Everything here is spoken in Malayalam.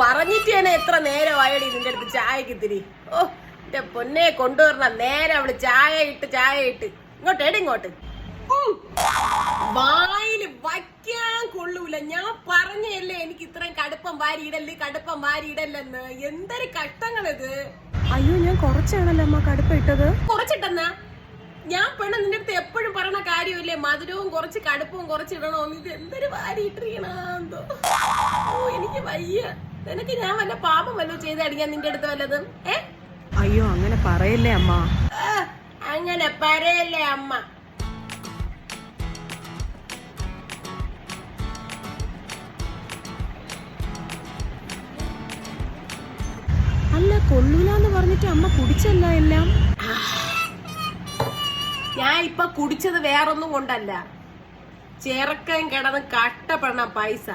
പറഞ്ഞിട്ട് തന്നെ എത്ര നേരമായടി നിന്റെ അടുത്ത് ചായക്ക് ഇത്തിരി. ഓ എന്റെ പൊന്നെ കൊണ്ടുവരണ നേരെ അവള് ചായ ഇട്ട് ഇങ്ങോട്ട് വായില് വയ്ക്കാൻ കൊള്ളൂല. ഞാൻ പറഞ്ഞല്ലേ എനിക്ക് ഇത്രയും കടുപ്പം വാരിയിടല്ലെന്ന്. എന്തൊരു കഷ്ടങ്ങളിത്. അയ്യോ ഞാൻ കുറച്ചാണല്ലോ അമ്മ കടുപ്പം ഇട്ടത്. കുറച്ചിട്ടെന്നാ ഞാൻ പെണ്ണ നിന്റെ അടുത്ത് എപ്പോഴും പറയണ കാര്യമില്ലേ, മധുരവും കുറച്ച് കടുപ്പവും കുറച്ചിടണോന്ന്. ഇത് എന്തൊരു വാരിയിട്ടിരിക്കണോ. ഓ എനിക്ക് വയ്യ. നിനക്ക് ഞാൻ വല്ല പാപം വല്ലതും ചെയ്തടിക്കാൻ നിന്റെ അടുത്ത് വല്ലതും? അയ്യോ അങ്ങനെ പറയല്ലേ അമ്മ. അങ്ങനെ പറയല്ലേ അമ്മ. അല്ല കൊള്ളൂലെന്ന് പറഞ്ഞിട്ട് അമ്മ കുടിച്ചല്ല എല്ലാം. ഞാൻ ഇപ്പൊ കുടിച്ചത് വേറൊന്നും കൊണ്ടല്ല, ചെറുക്കൻ കിടന്ന് കഷ്ടപ്പെടണം പൈസ.